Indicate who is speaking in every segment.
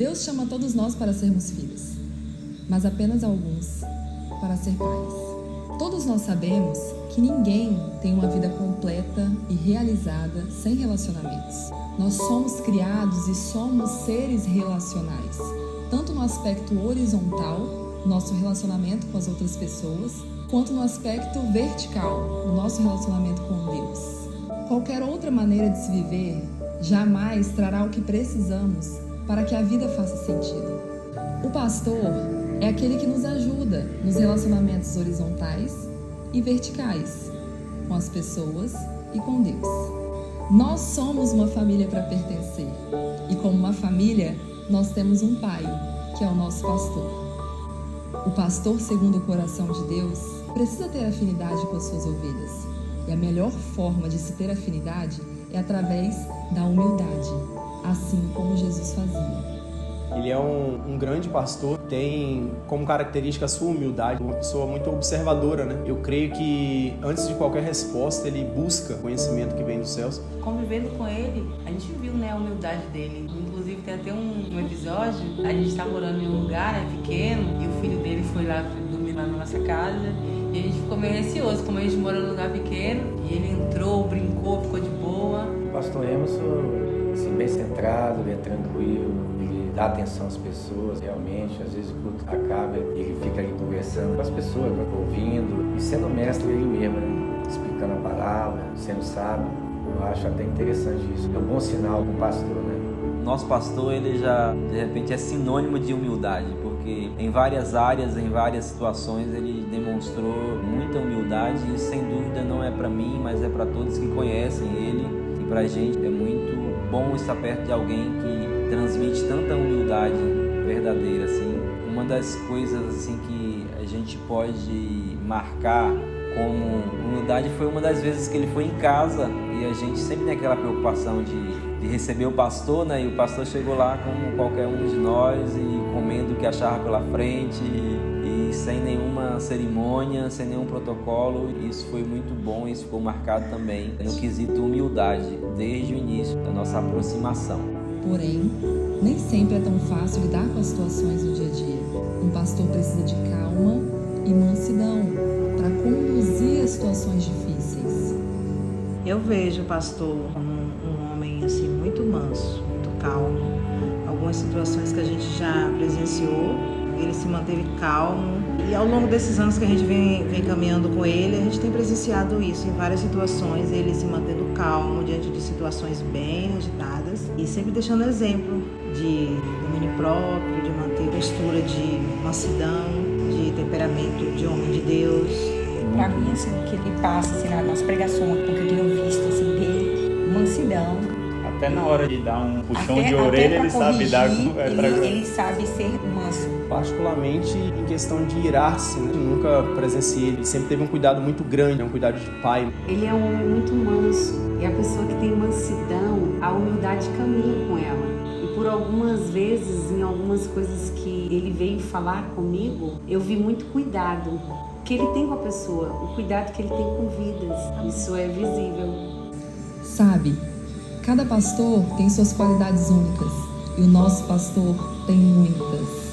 Speaker 1: Deus chama todos nós para sermos filhos, mas apenas alguns para ser pais. Todos nós sabemos que ninguém tem uma vida completa e realizada sem relacionamentos. Nós somos criados e somos seres relacionais, tanto no aspecto horizontal, nosso relacionamento com as outras pessoas, quanto no aspecto vertical, o nosso relacionamento com Deus. Qualquer outra maneira de se viver jamais trará o que precisamos para que a vida faça sentido. O pastor é aquele que nos ajuda nos relacionamentos horizontais e verticais, com as pessoas e com Deus. Nós somos uma família para pertencer, e como uma família, nós temos um pai, que é o nosso pastor. O pastor, segundo o coração de Deus, precisa ter afinidade com as suas ovelhas, e a melhor forma de se ter afinidade é através da humildade, assim como Jesus fazia.
Speaker 2: Ele é um grande pastor, tem como característica a sua humildade, uma pessoa muito observadora, né? Eu creio que antes de qualquer resposta ele busca o conhecimento que vem dos céus.
Speaker 3: Convivendo com ele, a gente viu, né, a humildade dele. Inclusive tem até um episódio, a gente tá morando em um lugar, né, pequeno, e o filho dele foi lá dormir lá na nossa casa, e a gente ficou meio receoso, como a gente mora num lugar pequeno, e ele entrou, brincou, ficou de boa.
Speaker 4: O pastor Emerson, assim, bem centrado, bem tranquilo, dá atenção às pessoas, realmente, às vezes o culto acaba e ele fica ali conversando com as pessoas, ouvindo e sendo mestre ele mesmo, né? Explicando a palavra, sendo sábio. Eu acho até interessante isso. É um bom sinal para o pastor, né?
Speaker 5: Nosso pastor, ele já, de repente, é sinônimo de humildade, porque em várias áreas, em várias situações, ele demonstrou muita humildade e, sem dúvida, não é para mim, mas é para todos que conhecem ele. E para a gente é muito bom estar perto de alguém que transmite tanta humildade verdadeira, assim. Uma das coisas, assim, que a gente pode marcar como humildade foi uma das vezes que ele foi em casa e a gente sempre tem aquela preocupação de receber o pastor, né? E o pastor chegou lá como qualquer um de nós e comendo o que achava pela frente e sem nenhuma cerimônia, sem nenhum protocolo. Isso foi muito bom, isso ficou marcado também no quesito humildade, desde o início da nossa aproximação.
Speaker 1: Porém, nem sempre é tão fácil lidar com as situações do dia a dia. Um pastor precisa de calma e mansidão para conduzir as situações difíceis.
Speaker 6: Eu vejo o pastor como um homem assim, muito manso, muito calmo. Algumas situações que a gente já presenciou, ele se manteve calmo. E ao longo desses anos que a gente vem caminhando com ele, a gente tem presenciado isso em várias situações, ele se mantendo calmo diante de situações bem agitadas e sempre deixando exemplo de domínio próprio, de manter postura de mansidão, de temperamento de homem de Deus.
Speaker 7: Para mim, assim, o que ele passa assim, nas nossas pregações, o que eu tenho visto assim, dele, mansidão.
Speaker 8: Até na hora de dar um puxão de orelha, ele sabe dar com...
Speaker 7: Ele sabe ser manso.
Speaker 2: Particularmente em questão de irar-se, né? Eu nunca presenciei, ele sempre teve um cuidado muito grande, um cuidado de pai.
Speaker 9: Ele é um homem muito manso, e a pessoa que tem mansidão, a humildade caminha com ela. E por algumas vezes, em algumas coisas que ele veio falar comigo, eu vi muito cuidado que ele tem com a pessoa, o cuidado que ele tem com vidas. Isso é visível.
Speaker 1: Sabe, cada pastor tem suas qualidades únicas e o nosso pastor tem muitas.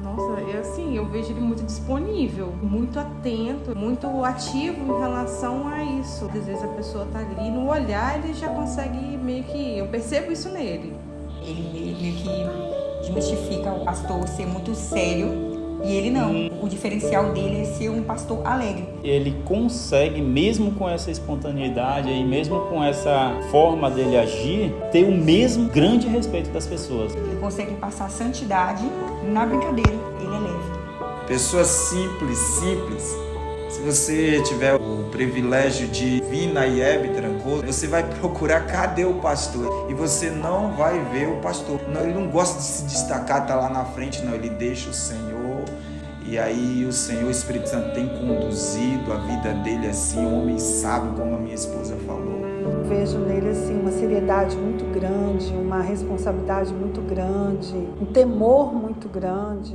Speaker 10: Nossa, é assim, eu vejo ele muito disponível, muito atento, muito ativo em relação a isso. Às vezes a pessoa tá ali, no olhar ele já consegue meio que... Eu percebo isso nele.
Speaker 7: Ele meio que desmistifica o pastor ser muito sério. E ele não. O diferencial dele é ser um pastor alegre.
Speaker 8: Ele consegue, mesmo com essa espontaneidade e mesmo com essa forma dele agir, ter o mesmo grande respeito das pessoas.
Speaker 7: Ele consegue passar santidade na brincadeira. Ele é leve.
Speaker 11: Pessoas simples. Se você tiver o privilégio de vir na IEB Trancoso, você vai procurar cadê o pastor e você não vai ver o pastor. Não, ele não gosta de se destacar, tá lá na frente, não. Ele deixa o Senhor. E aí o Senhor, o Espírito Santo tem conduzido a vida dele assim, um homem sábio, como a minha esposa falou.
Speaker 12: Eu vejo nele assim uma seriedade muito grande, uma responsabilidade muito grande, um temor muito grande.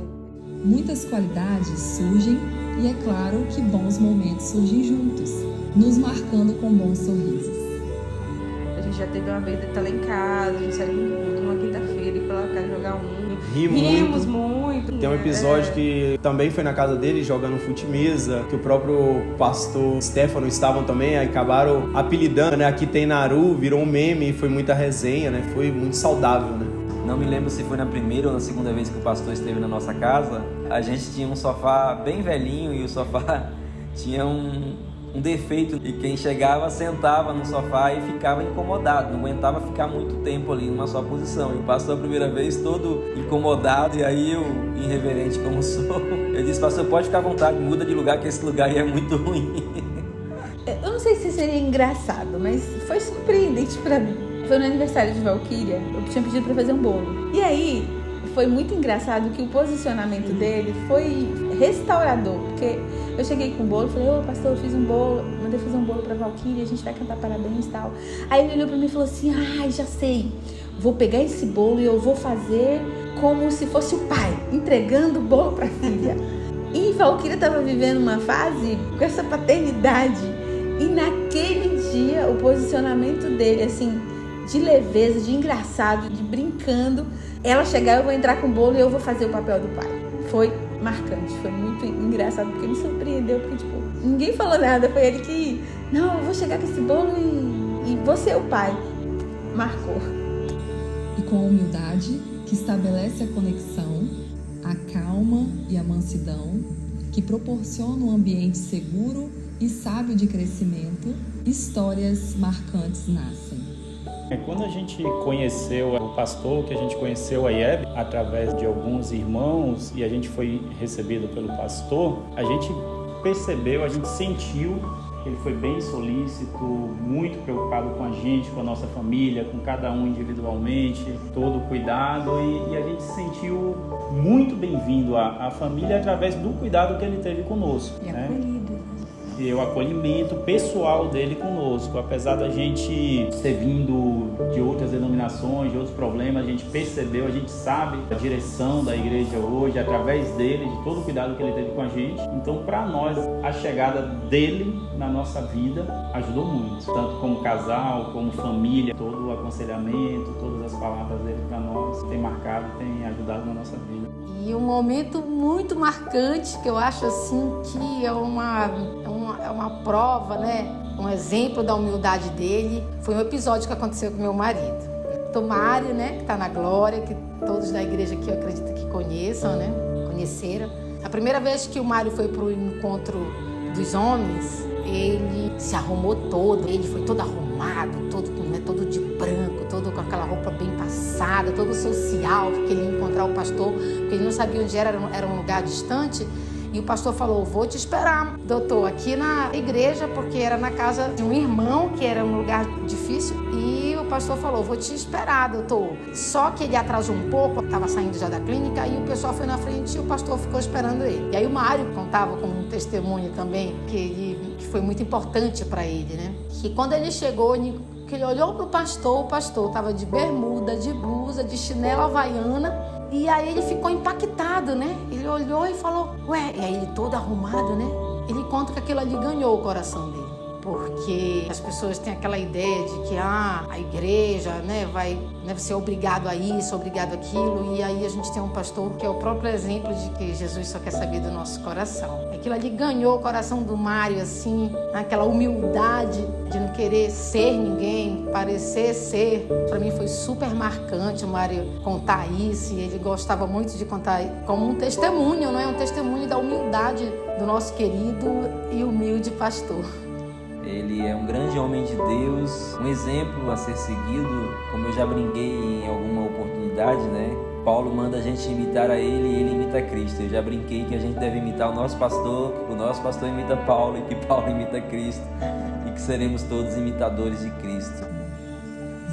Speaker 1: Muitas qualidades surgem e é claro que bons momentos surgem juntos, nos marcando com bons sorrisos.
Speaker 10: A já teve uma vez ele tá lá em casa, a gente saiu numa quinta-feira e foi lá pra casa jogar
Speaker 2: Rimos
Speaker 10: muito.
Speaker 2: Tem um episódio que também foi na casa dele jogando fute-mesa, que o próprio pastor Stefano estavam também, aí acabaram apelidando, né? Aqui tem Naru, virou um meme e foi muita resenha, né? Foi muito saudável, né?
Speaker 5: Não me lembro se foi na primeira ou na segunda vez que o pastor esteve na nossa casa. A gente tinha um sofá bem velhinho e o sofá tinha um defeito, e quem chegava sentava no sofá e ficava incomodado, não aguentava ficar muito tempo ali numa só posição. E o pastor a primeira vez todo incomodado, e aí eu, irreverente como sou, eu disse: pastor, pode ficar à vontade, muda de lugar que esse lugar aí é muito ruim.
Speaker 13: Eu não sei se seria engraçado, mas foi surpreendente pra mim. Foi no aniversário de Valquíria, eu tinha pedido pra fazer um bolo. E aí, foi muito engraçado que o posicionamento dele foi restaurador, porque eu cheguei com o bolo, falei: ô pastor, eu fiz um bolo, mandei fazer um bolo pra Valquíria, a gente vai cantar parabéns e tal. Aí ele olhou pra mim e falou assim: ai, já sei, vou pegar esse bolo e eu vou fazer como se fosse o pai, entregando o bolo pra filha. E Valquíria estava vivendo uma fase com essa paternidade, e naquele dia o posicionamento dele, assim, de leveza, de engraçado, de brincando, ela chegar, eu vou entrar com o bolo e eu vou fazer o papel do pai. Foi marcante, foi muito engraçado, porque me surpreendeu, porque tipo, ninguém falou nada, foi ele que, não, eu vou chegar com esse bolo e vou ser o pai. Marcou.
Speaker 1: E com a humildade que estabelece a conexão, a calma e a mansidão, que proporciona um ambiente seguro e sábio de crescimento, histórias marcantes nascem.
Speaker 8: Quando a gente conheceu o pastor, que a gente conheceu a IEB através de alguns irmãos e a gente foi recebido pelo pastor, a gente percebeu, a gente sentiu que ele foi bem solícito, muito preocupado com a gente, com a nossa família, com cada um individualmente, todo o cuidado, e a gente se sentiu muito bem-vindo à família através do cuidado que ele teve conosco.
Speaker 13: E acolhido.
Speaker 8: E o acolhimento pessoal dele conosco, apesar da gente ter vindo de outras denominações, de outros problemas, a gente percebeu, a gente sabe a direção da igreja hoje, através dele, de todo o cuidado que ele teve com a gente. Então, para nós, a chegada dele na nossa vida ajudou muito, tanto como casal, como família, todo o aconselhamento, todas as palavras dele para nós tem marcado, tem ajudado na nossa vida.
Speaker 9: E um momento muito marcante, que eu acho assim que é uma prova, né? Um exemplo da humildade dele, foi um episódio que aconteceu com meu marido. O Mário, né? Que está na glória, que todos da igreja aqui eu acredito que conheçam, né? Conheceram. A primeira vez que o Mário foi para o encontro dos homens, ele se arrumou todo, ele foi todo arrumado, todo de branco, todo com aquela roupa bem passada, todo social, porque ele ia encontrar o pastor, porque ele não sabia onde era um lugar distante. E o pastor falou: vou te esperar, doutor, aqui na igreja, porque era na casa de um irmão, que era um lugar difícil. E o pastor falou: vou te esperar, doutor. Só que ele atrasou um pouco, estava saindo já da clínica, e o pessoal foi na frente e o pastor ficou esperando ele. E aí o Mário contava com um testemunho também, que foi muito importante para ele, né? Que quando ele chegou, que ele olhou para o pastor estava de bermuda, de blusa, de chinela havaiana. E aí ele ficou impactado, né? Ele olhou e falou: ué, e aí ele todo arrumado, né? Ele conta que aquilo ali ganhou o coração dele. Porque as pessoas têm aquela ideia de que a igreja, né, vai ser obrigado a isso, obrigado àquilo. E aí a gente tem um pastor que é o próprio exemplo de que Jesus só quer saber do nosso coração. Aquilo ali ganhou o coração do Mário, assim, aquela humildade de não querer ser ninguém, parecer ser. Para mim foi super marcante o Mário contar isso, e ele gostava muito de contar como um testemunho, não é? Um testemunho da humildade do nosso querido e humilde pastor.
Speaker 5: Ele é um grande homem de Deus, um exemplo a ser seguido, como eu já brinquei em alguma oportunidade, né? Paulo manda a gente imitar a ele e ele imita Cristo. Eu já brinquei que a gente deve imitar o nosso pastor imita Paulo e que Paulo imita Cristo, e que seremos todos imitadores de Cristo.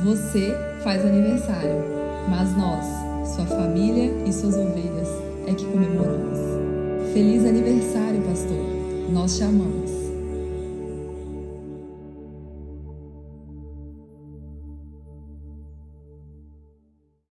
Speaker 1: Você faz aniversário, mas nós, sua família e suas ovelhas, é que comemoramos. Feliz aniversário, pastor! Nós te amamos.